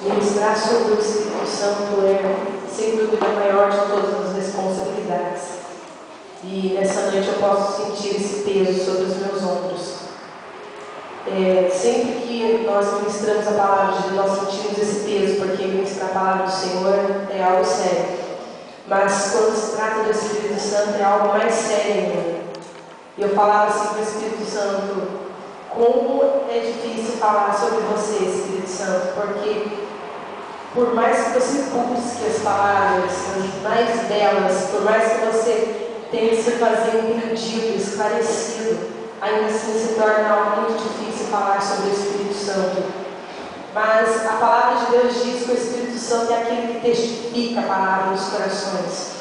Ministrar sobre o Espírito Santo é, sem dúvida, a maior de todas as responsabilidades. E nessa noite eu posso sentir esse peso sobre os meus ombros. Sempre que nós ministramos a palavra de Deus, nós sentimos esse peso, porque ministrar a palavra do Senhor é algo sério. Mas quando se trata do Espírito Santo, é algo mais sério ainda. E eu falava assim para o Espírito Santo: como é difícil falar sobre você, Espírito Santo, porque por mais que você busque as palavras as mais belas, por mais que você tente se fazer entendido, esclarecido, ainda assim se torna algo muito difícil falar sobre o Espírito Santo. Mas a palavra de Deus diz que o Espírito Santo é aquele que testifica a palavra nos corações,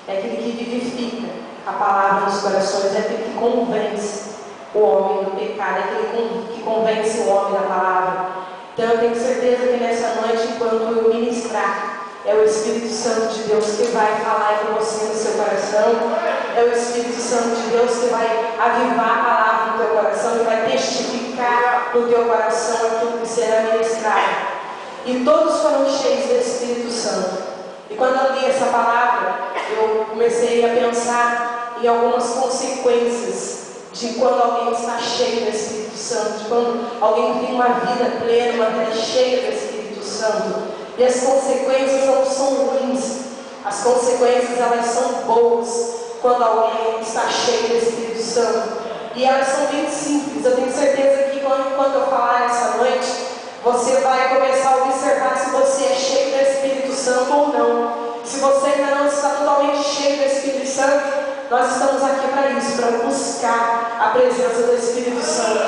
é aquele que vivifica a palavra nos corações, é aquele que convence o homem do pecado, é aquele que convence o homem da palavra. Então eu tenho certeza que nessa noite, enquanto eu ministrar, é o Espírito Santo de Deus que vai falar com você no seu coração, é o Espírito Santo de Deus que vai avivar a palavra no teu coração e vai testificar no teu coração aquilo que será ministrado. E todos foram cheios do Espírito Santo. E quando eu li essa palavra, eu comecei a pensar em algumas consequências de quando alguém está cheio do Espírito Santo, de quando alguém tem uma vida plena, uma vida cheia do Espírito Santo. E as consequências não são ruins, as consequências elas são boas quando alguém está cheio do Espírito Santo. E elas são bem simples. Eu tenho certeza que quando eu falar essa noite, você vai começar a observar se você é cheio do Espírito Santo ou não. Se você ainda não está totalmente cheio do Espírito Santo, nós estamos aqui para isso, para buscar a presença do Espírito Santo.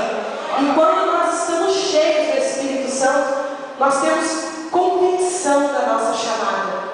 E quando nós estamos cheios do Espírito Santo, nós temos convicção da nossa chamada.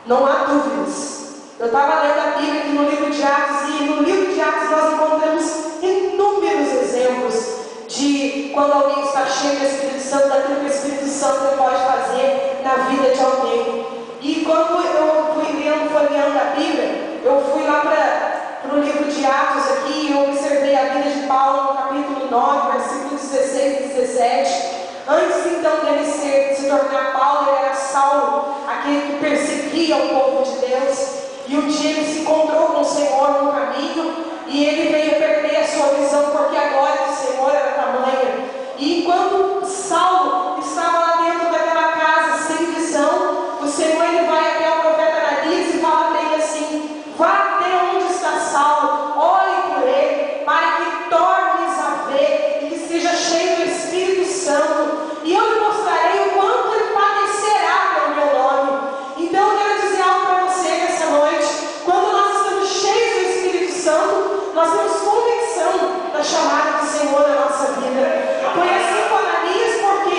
Não há dúvidas. Eu estava lendo a Bíblia aqui no livro de Atos, e no livro de Atos nós encontramos inúmeros exemplos de quando alguém está cheio do Espírito Santo, daquilo que o Espírito Santo pode fazer na vida de alguém. E quando eu fui folheando a Bíblia, eu fui lá para o livro de Atos aqui e eu observei a vida de Paulo no capítulo 9, versículos 16 e 17. Antes então dele se tornar Paulo, ele era Saulo, aquele que perseguia o povo de Deus. E um dia ele se encontrou com o Senhor no caminho e ele veio perder a sua visão, porque a glória do Senhor era tamanha. E enquanto Saulo estava lá dentro daquela casa sem visão, o Senhor ele vai até o profeta Ananias e fala para ele assim: vá até onde está Saulo, ore por ele, para que tornes a ver e que seja cheio do Espírito Santo, e eu lhe mostrarei o quanto ele padecerá pelo meu nome. Então eu quero dizer algo para você nessa noite: quando nós estamos cheios do Espírito Santo, nós temos convicção da chamada do Senhor na nossa vida. Foi assim com Ananias, porque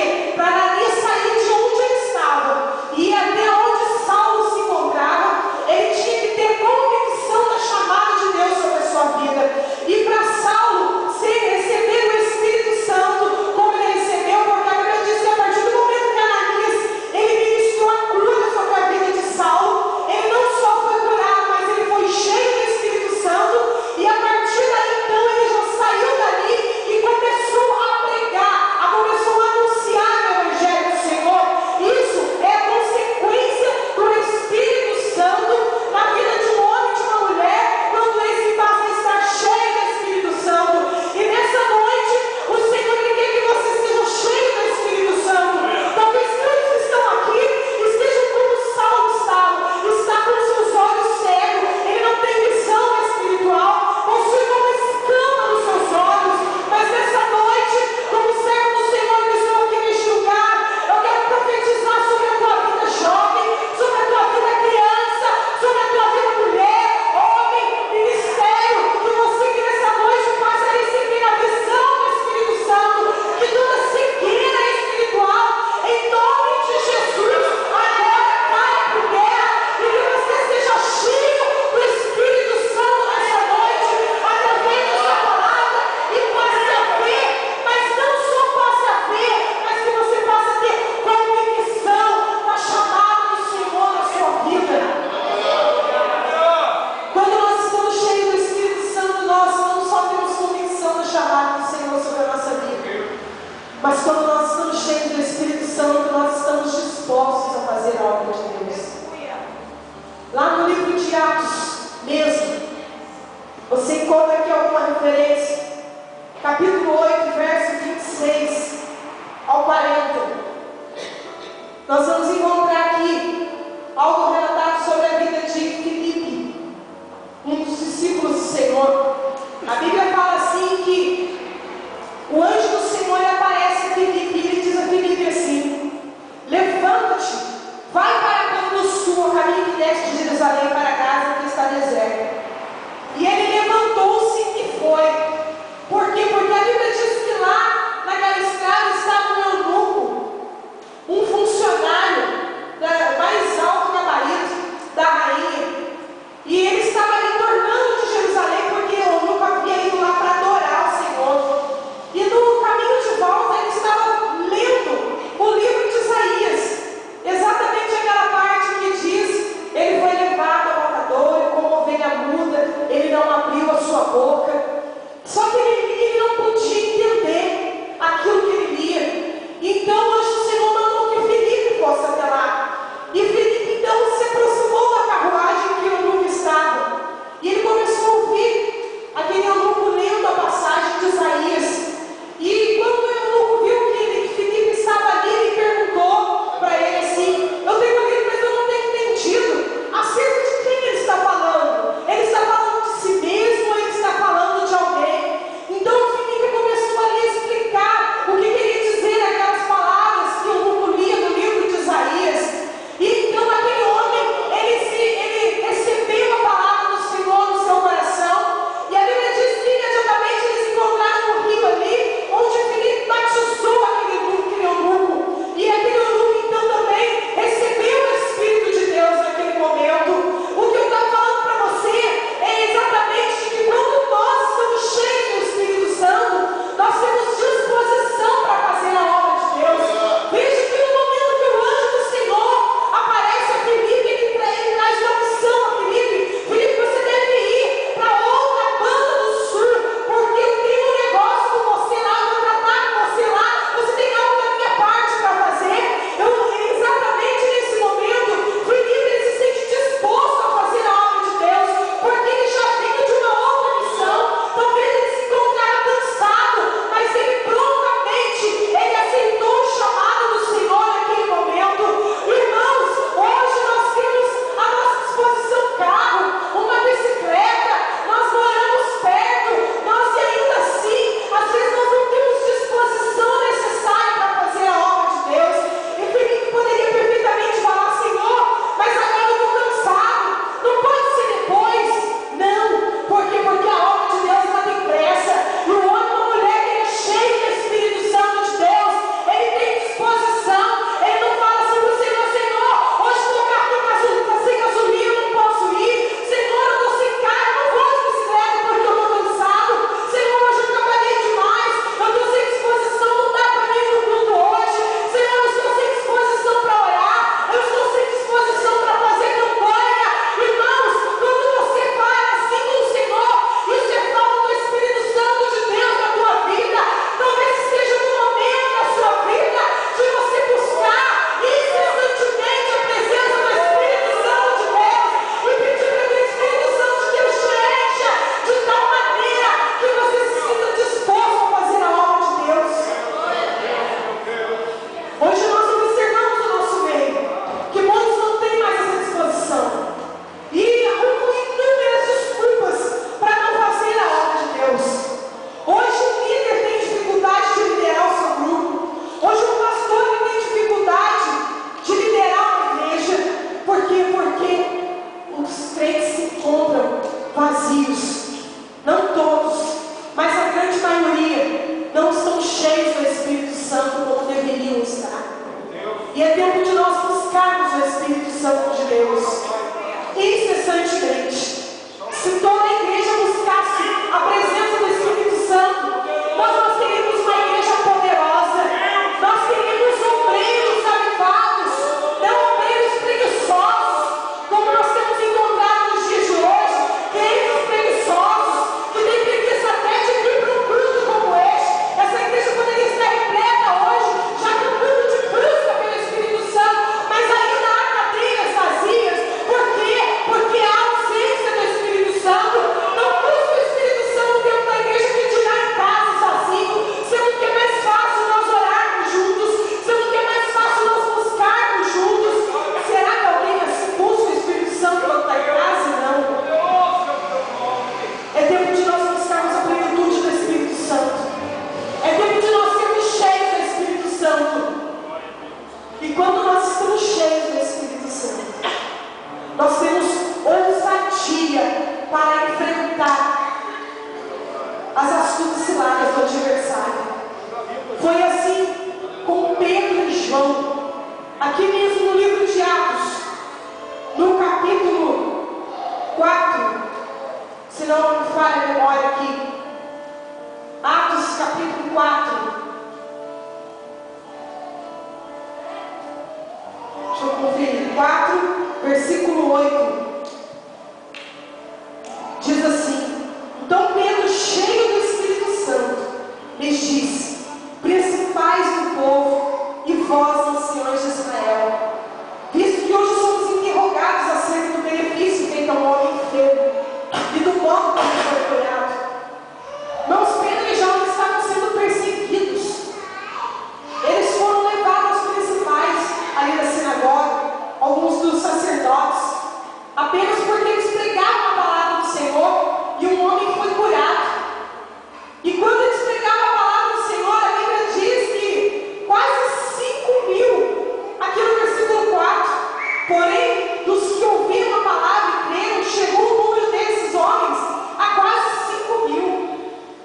João, aqui mesmo no livro de Atos, no capítulo 4, se não me falha a memória aqui, Atos capítulo 4, deixa eu conferir, 4, versículo 8, diz assim: então Pedro, cheio do Espírito Santo, lhes disse: principais do povo e vós, anciões de Israel, visto que hoje somos interrogados acerca do benefício feito ao homem enfermo e do modo como foi curado. Irmãos, Pedro e João estavam sendo perseguidos. Eles foram levados aos principais ali da sinagoga, alguns dos sacerdotes, apenas porque eles pregavam a palavra do Senhor e um homem foi curado. E quando eles pregavam a palavra do Senhor, a Bíblia diz que quase 5.000, aqui no versículo 4, porém, dos que ouviram a palavra e creram, chegou o número desses homens a quase 5.000.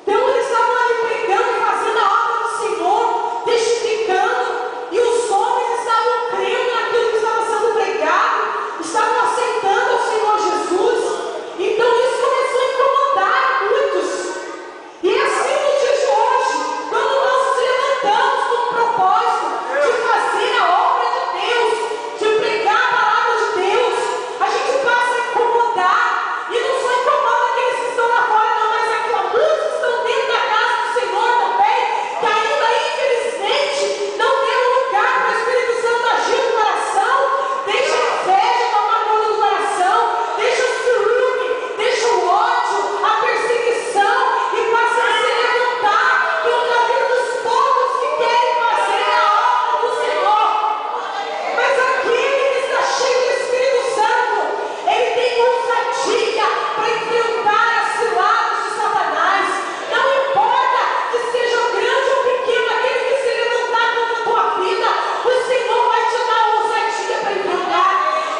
Então eles estavam ali pregando e fazendo a obra do Senhor, testificando, e os homens estavam crendo naquilo que estava sendo pregado, estavam aceitando ao Senhor Jesus. Então isso começou a incomodar muitos. E é assim no dia de hoje, quando nós nos levantamos com o propósito de fazer a obra de Deus, de pregar a palavra de Deus, a gente passa a incomodar. E não só incomoda aqueles que estão lá fora, não, mas muitos que estão dentro da casa do Senhor também, que ainda infelizmente não deram lugar para o Espírito Santo agir no coração. Deixa a inveja tomar conta do coração, deixa o ciúme, deixa o ódio, a perseguição, e passa a se levantar contra a vida dos povos que querem fazer a obra do Senhor. Mas aquele que está cheio do Espírito Santo, ele tem ousadia para enfrentar as ciladas de Satanás. Não importa que seja grande ou pequeno aquele que se levantar contra a tua vida, o Senhor vai te dar ousadia para enfrentar.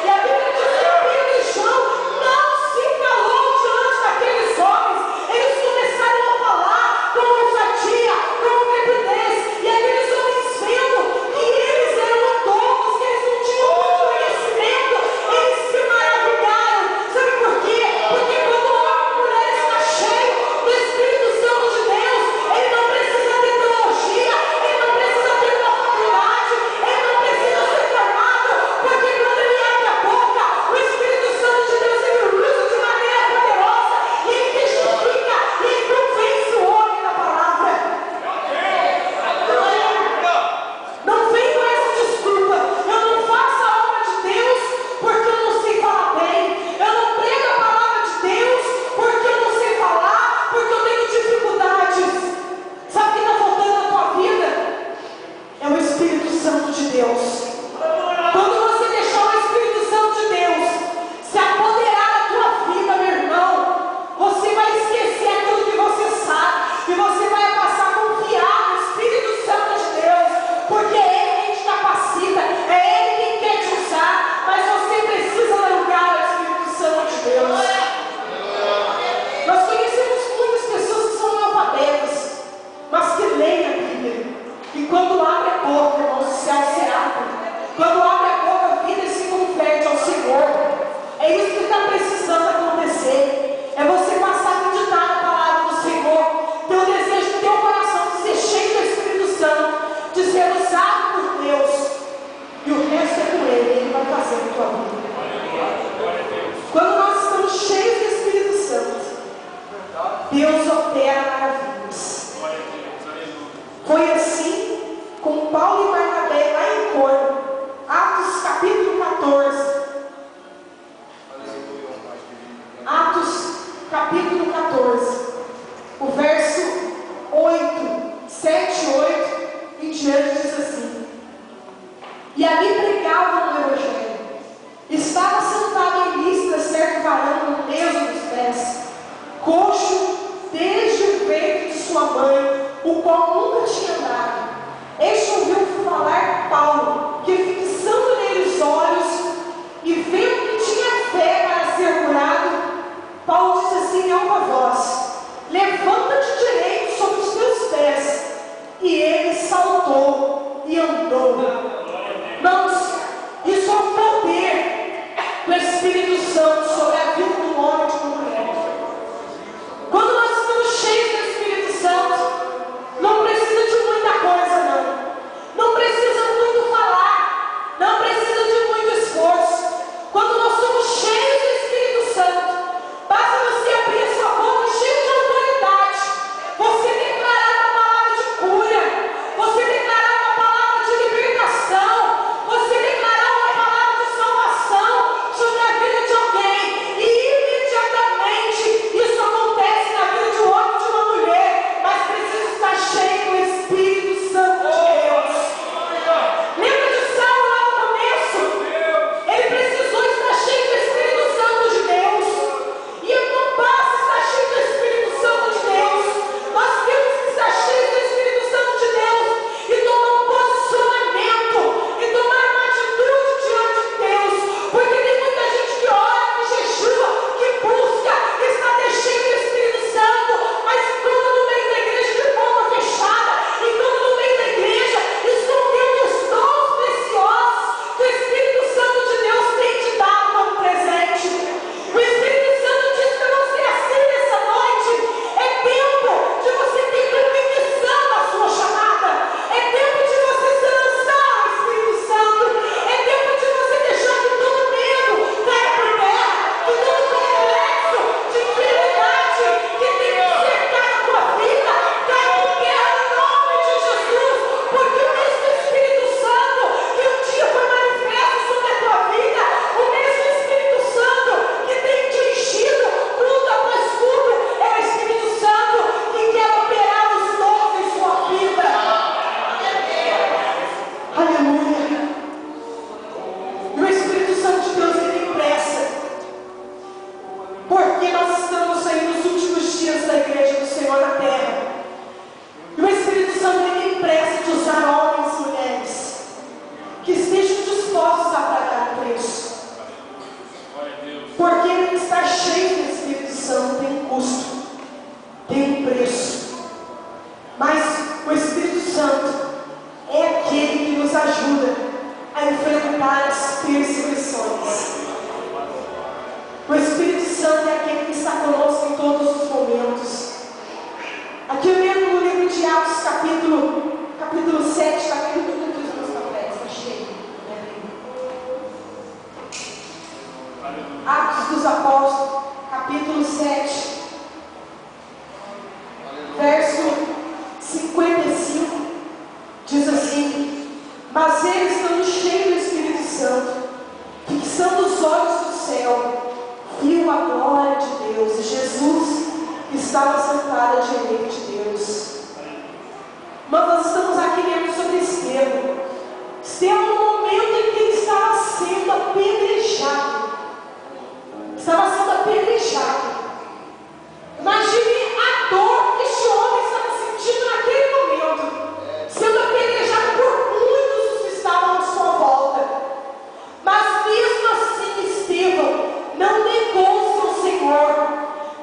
E a Bíblia diz que Pedro e João não se calou diante daqueles homens. Eles começaram a falar com ousadia, com intrepidez, e aqueles homens, vendo que eles eram todos, que eles não tinham muito conhecimento, eles se maravilharam. Sabe por quê? Porque quando o homem ou mulher está cheio do Espírito Santo de Deus, ele não precisa ter teologia, ele não precisa ter uma faculdade, ele não precisa ser formado, porque quando ele abre a boca, o Espírito Santo de Deus ele usa de maneira poderosa, e ele testifica, e ele convence o homem da palavra. Não vem com essa desculpa: eu não faço a obra de Deus porque eu não sei falar bem, eu não prego a palavra de Deus porque eu não sei falar, porque eu tenho dificuldades. Sabe o que está faltando na tua vida? É o Espírito Santo de Deus. Quando você deixar o Espírito Santo de Deus se apoderar da tua vida, meu irmão, você vai esquecer aquilo que você sabe, e você vai passar a confiar no Espírito Santo de Deus, porque é Ele quem te capacita, é Ele quem quer te usar, mas você precisa dar lugar ao Espírito Santo de Deus. Nós conhecemos muitas pessoas que são analfabetas, mas que leem a Bíblia, e quando abre a boca, irmãos, o céu se abre. Quando abre a boca, a vida se converte ao Senhor. É isso que está precisando acontecer. É você passar a acreditar na palavra do Senhor, ter o desejo do teu coração de ser cheio do Espírito Santo, de ser usado por Deus, e o resto é com Ele, Ele vai fazer na tua vida. Quando nós estamos cheios do Espírito Santo, Deus opera maravilhas. Foi assim com Paulo e Barnabé lá em Corno, Atos capítulo 14. Atos capítulo 14, o verso 8, 7, 8 em diante diz assim: e ali pregavam o Evangelho Deus. Porque estar cheio do Espírito Santo tem um custo, tem um preço. Mas o Espírito Santo é aquele que nos ajuda a enfrentar as perseguições. O Espírito Santo é aquele que está conosco em todos os momentos. Aqui mesmo no livro de Atos, capítulo 7, está vendo tudo aqui os meus papéis, está cheio. Atos dos Apóstolos, capítulo 7, verso 55, diz assim: mas eles, estando cheios do Espírito Santo, fixando os olhos do céu, viu a glória de Deus e Jesus que estava sentado à direita de Deus. Mas nós estamos aqui lendo sobre Estevão. Estevão, no momento em que ele estava sendo apedrejado. Imagine a dor que este homem estava sentindo naquele momento, sendo apedrejado por muitos dos que estavam à sua volta. Mas mesmo assim Estevão não negou o seu Senhor.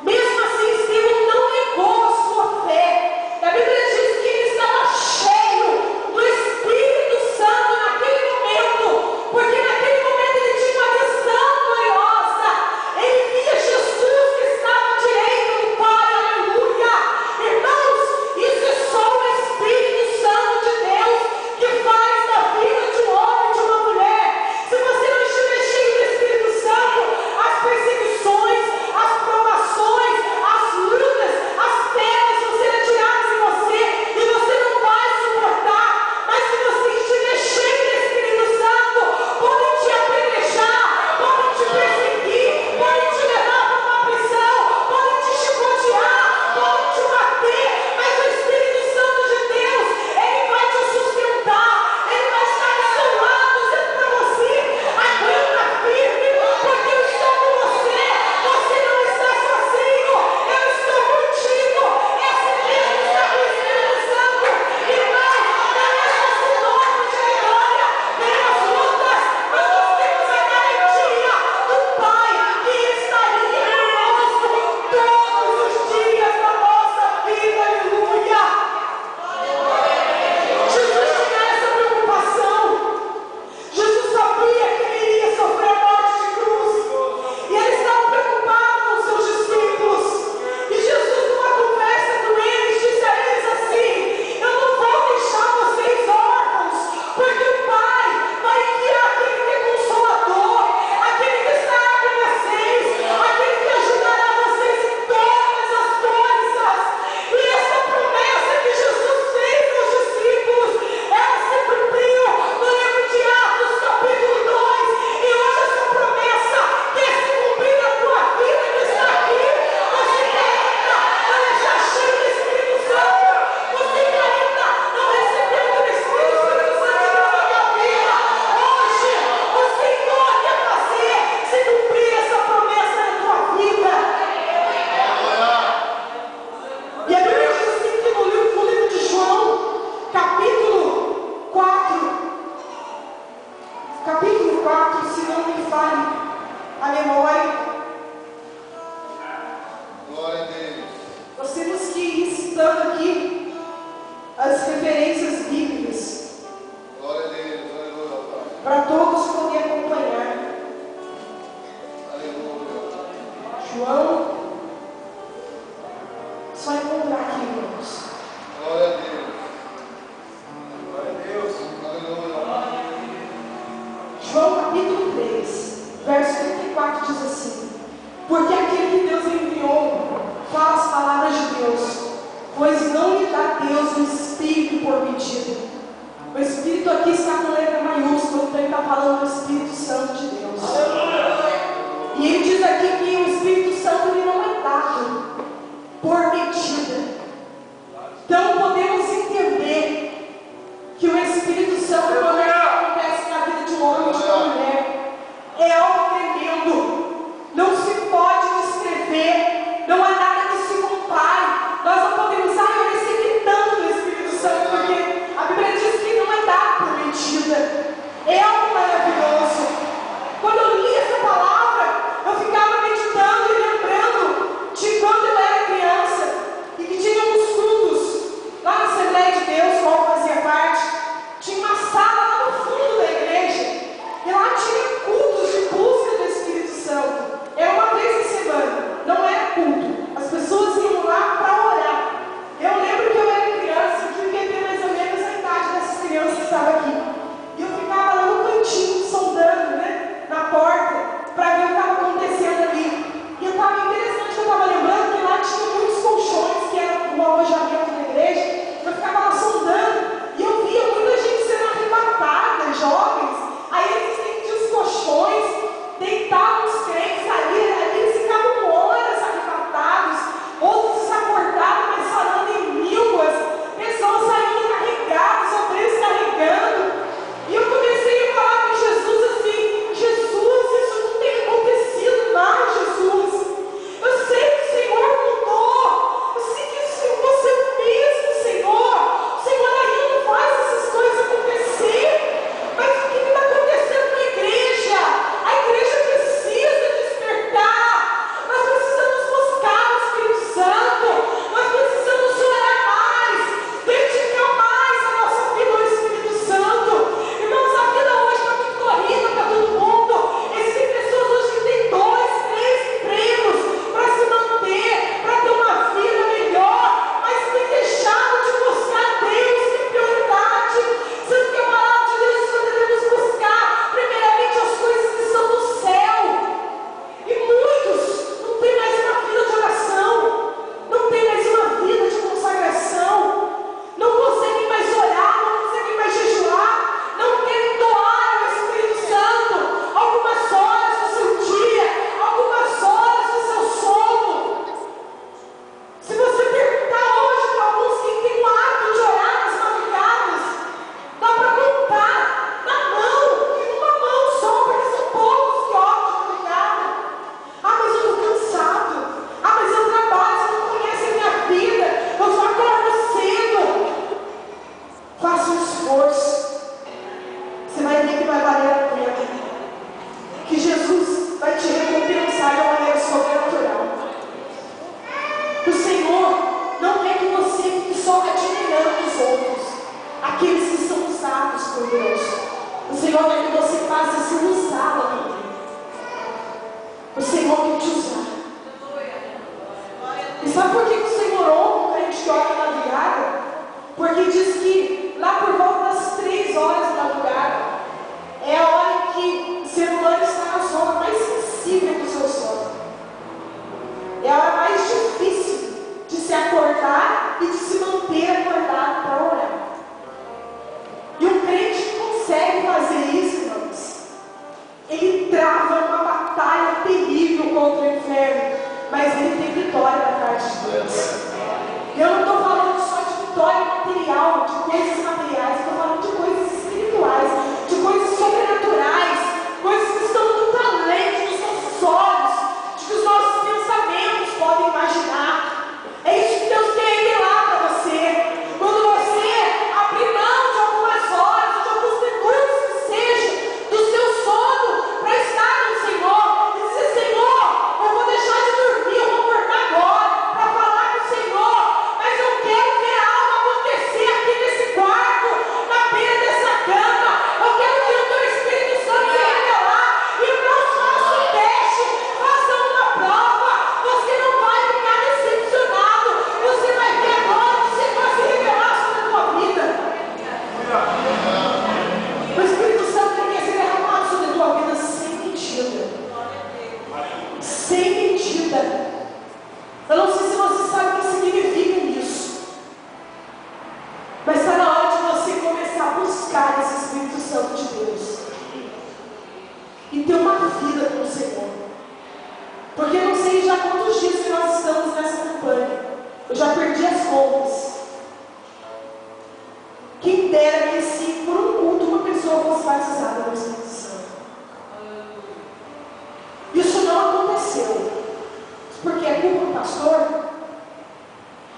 Mesmo assim Estevão não negou a sua fé. A Bíblia diz que ele estava cheio do Espírito Santo naquele momento, porque naquele momento ele tinha uma visão gloriosa. Ele via Jesus que estava à direita do Pai. Aleluia! Irmãos, isso é só o Espírito Santo de Deus que faz da vida de um homem e de uma mulher. Se você não estiver cheio do Espírito Santo, as perseguições, as provações, as lutas, as pedras vão ser atiradas em você e você não vai suportar. Mas se você estiver cheio do Espírito Santo, podem te apedrejar, podem te perseguir, podem te levar para uma prisão, podem te chicotear, podem te bater, mas o Espírito Santo de Deus, ele vai te sustentar, ele vai estar do seu lado, dizendo para você: aguenta firme, porque eu estou com você, você não está sozinho, eu estou contigo. Esse mesmo está com o Espírito Santo. Irmão, não é só sinônimo de vitória, vem as lutas, mas nós temos a garantia do Pai que estaria conosco todos os dias da nossa vida. Aleluia! Jesus tinha essa preocupação. Jesus sabia que ele iria sofrer a morte de cruz. E ele estava preocupado com os seus discípulos. E Jesus, numa conversa com eles, disse a eles assim: eu não vou deixar vocês órfãos, porque o Pai vai enviar aquele que é consolador, aquele que estará com vocês, aquele que ajudará vocês em todas as coisas. E essa promessa que Jesus fez aos discípulos, ela se cumpriu no livro de Atos, capítulo 2. E hoje essa promessa quer se cumprir na tua vida que está aqui. Você que ainda não está cheio do Espírito Santo, você que ainda não recebeu o Espírito Santo na tua vida, hoje o Senhor quer fazer se cumprir essa promessa na tua vida. E a Bíblia diz assim que no livro de João, capítulo 4, se não me falhe a memória, Glória a Deus. nós temos que ir citando aqui as referências bíblicas Glória a Deus. Aleluia, Pai. para todos poderem acompanhar. Aleluia. João, só encontrar aqui, irmãos. Glória a Deus. Glória a Deus. Aleluia. João capítulo 3, verso 34 diz assim: porque aquele que Deus enviou fala as palavras de Deus, pois não lhe dá Deus o Espírito por medida. O Espírito aqui está com letra maiúscula, então ele está falando do Espírito Santo de Deus. E ele diz aqui que o Espírito Santo ele não é dado por medida. Então podemos entender que o Espírito Santo, quando ele acontece na vida de um homem ou de uma mulher, é algo tremendo. Não se pode descrever, não há nada que se compare. Nós não podemos, eu recebi tanto do Espírito Santo, porque a Bíblia diz que não é dado por medida. vai valer a pena. Que Jesus vai te recompensar de uma maneira sobrenatural. O Senhor não quer que você fique só admirando os outros, aqueles que são usados por Deus. O Senhor quer que você faça ser usado por Ele. O Senhor quer te usar. E sabe por que o Senhor honra o crente que ora na madrugada? Porque diz que lá por volta das 3 horas da madrugada é a hora que o ser humano está na zona mais sensível do seu sono. É a hora mais difícil de se acordar e de se manter acordado para orar. E o crente que consegue fazer isso, irmãos, ele trava uma batalha terrível contra o inferno, mas ele tem vitória da parte de Deus. Eu não estou falando só de vitória material, de coisas materiais, estou falando de coisas espirituais, de coisas sobrenaturais, coisas que estão muito além dos nossos olhos, de que os nossos pensamentos podem imaginar. É isso que Deus quer revelar para você. Quando você abrir mão de algumas horas, de alguns minutos que seja, do seu sono, para estar no Senhor, e dizer: Senhor, eu vou deixar de dormir, eu vou acordar agora, para falar com o Senhor, mas eu quero ver algo acontecer aqui nesse quarto, na beira dessa cama. Eu quero que o teu Espírito Santo se revelar, irmãos, faça um teste, faça uma prova. Você não vai ficar decepcionado, você vai ver a glória do Senhor se revelar sobre a tua vida. O Espírito Santo quer ser derramado sobre a tua vida sem medida. Sem medida. Eu não sei se você sabe o que significa isso, mas está na hora de você começar a buscar esse Espírito Santo de Deus e ter uma vida com o Senhor. Porque eu não sei já quantos dias que nós estamos nessa campanha. Eu já perdi as contas. Quem dera que se por um culto uma pessoa fosse batizada no Espírito Santo. Isso não aconteceu. Porque é culpa do pastor?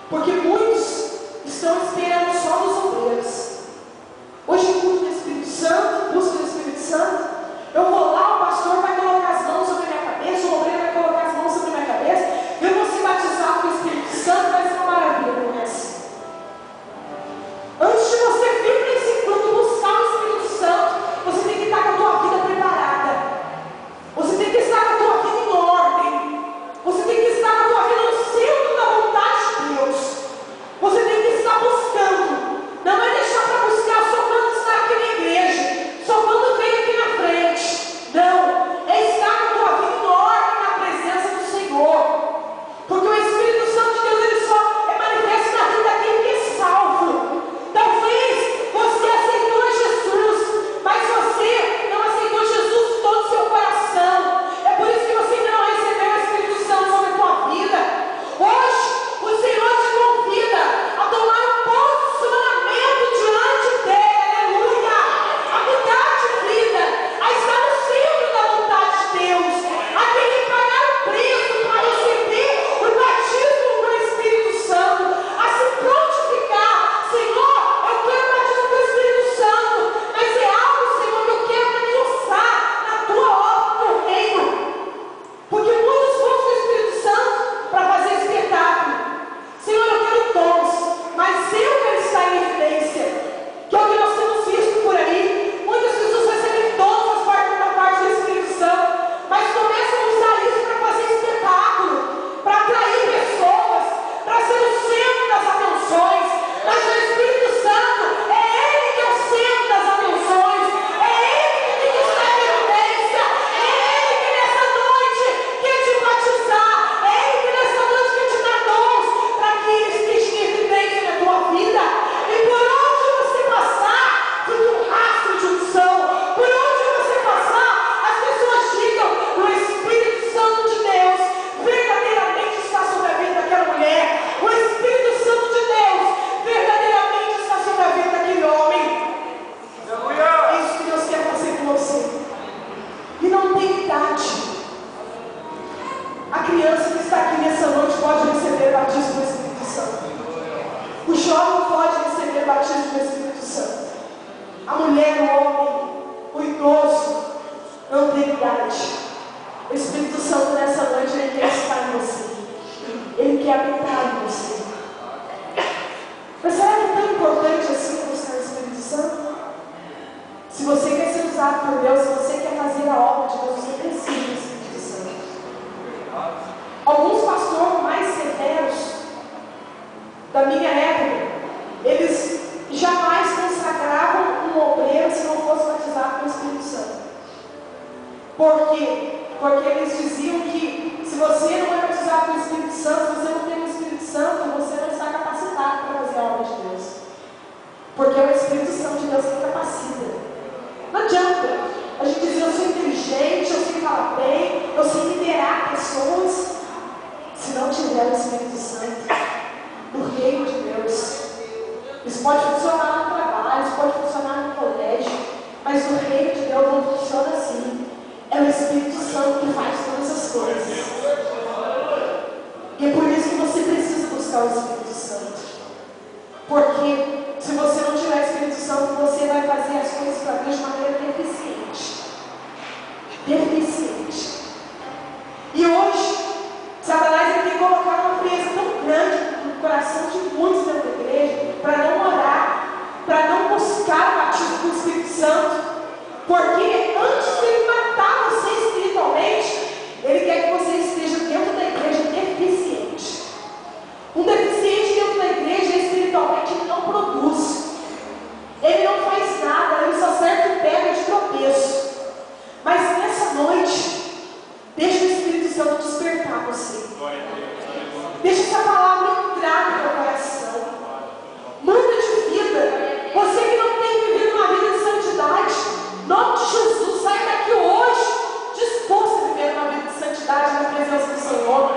Porque muitos estão esperando só dos obreiros. Hoje o culto do Espírito Santo, busca do Espírito Santo, eu vou lá, o pastor vai colocar as mãos sobre a minha cabeça, o obreiro vai colocar as mãos sobre a minha cabeça, eu vou ser batizado com o Espírito Santo, vai ser uma maravilha, não é assim. Antes de você vir para esse culto buscar o Espírito Santo, você tem que estar com a tua vida preparada. Você tem que estar com a tua vida em ordem. Você tem que estar com a tua vida no seu usado por Deus, se você quer fazer a obra de Deus, você precisa do Espírito Santo. Alguns pastores mais severos da minha época, eles jamais consagravam um obreiro se não fosse batizado com o Espírito Santo. Por quê? Porque eles diziam que se você não é batizado com o Espírito Santo, se você não tem o Espírito Santo, você não está capacitado para fazer a obra de Deus. Porque é o Espírito Santo de Deus que capacita. Não adianta a gente dizer eu sou inteligente, eu sei falar bem, eu sei liderar pessoas, se não tiver o Espírito Santo no reino de Deus. Isso pode funcionar no trabalho, isso pode funcionar no colégio, mas no reino de Deus não funciona assim. É o Espírito Santo que faz todas as coisas. E é por isso que você precisa buscar o Espírito Santo. Porque se você não tiver o Espírito Santo, você vai fazer as coisas para Deus de maneira deficiente. Deficiente. E hoje, Satanás tem colocado uma frieza tão grande no coração de muitos dentro da igreja, para não orar, para não buscar o batismo do Espírito Santo. Porque antes de ele matar você espiritualmente, ele quer que você esteja dentro da igreja deficiente. Um deficiente dentro da igreja espiritualmente ele não produz. Ele não faz nada, ele só serve de pedra de tropeço. Mas nessa noite, deixa o Espírito Santo despertar você. Deixa essa palavra entrar no teu coração. Muda de vida. Você que não tem vivido uma vida de santidade, em nome de Jesus, sai daqui hoje disposto a viver uma vida de santidade na presença do Senhor.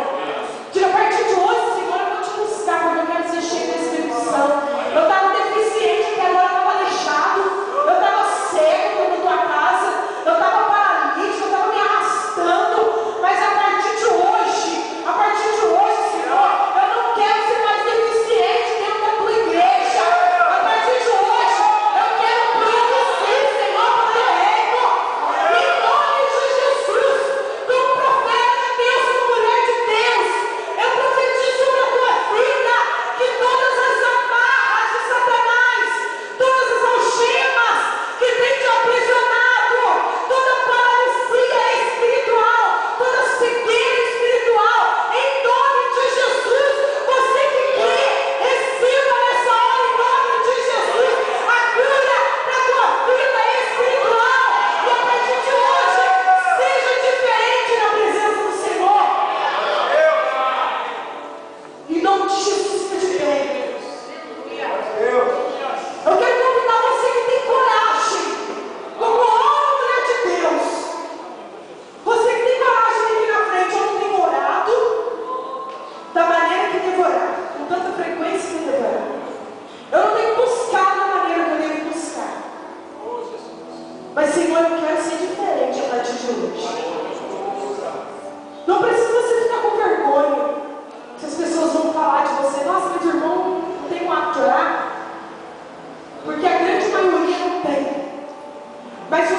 Diga, a partir de hoje, Senhor, eu vou te buscar, porque eu quero ser cheio do Espírito Santo. Eu estava deficiente, porque agora eu estava aleijado. Eu estava cego dentro da tua casa. Eu estava paralítico, eu estava me arrastando. Mas a partir de hoje, Senhor, eu não quero ser mais deficiente dentro da tua igreja. A partir de hoje, eu quero produzir, Senhor, para o teu reino. Em nome de Jesus, como profeta de Deus, como mulher de Deus, eu profetizo sobre a tua vida que todas as amarras de Satanás, todas as algemas que tem te aprisionado, toda paralisia espiritual, toda cegueira espiritual, em nome de Jesus, você que crê, receba nessa hora, em nome de Jesus, a cura para a tua vida espiritual. E a partir de hoje, seja diferente na presença do Senhor. Em nome de Jesus, fica de pé. Eu quero convidar você que tem coragem, como homem ou mulher de Deus. Você que tem coragem de vir na frente, eu não tenho orado da maneira que devo orar, com tanta frequência que devo orar. Eu não tenho buscado da maneira que eu devo buscar. Mas, Senhor, eu quero ser diferente a partir de hoje. Não precisa você ficar com vergonha se as pessoas vão falar de você. Nossa, meu irmão não tem um hábito de orar. Porque a grande maioria não tem. Mas o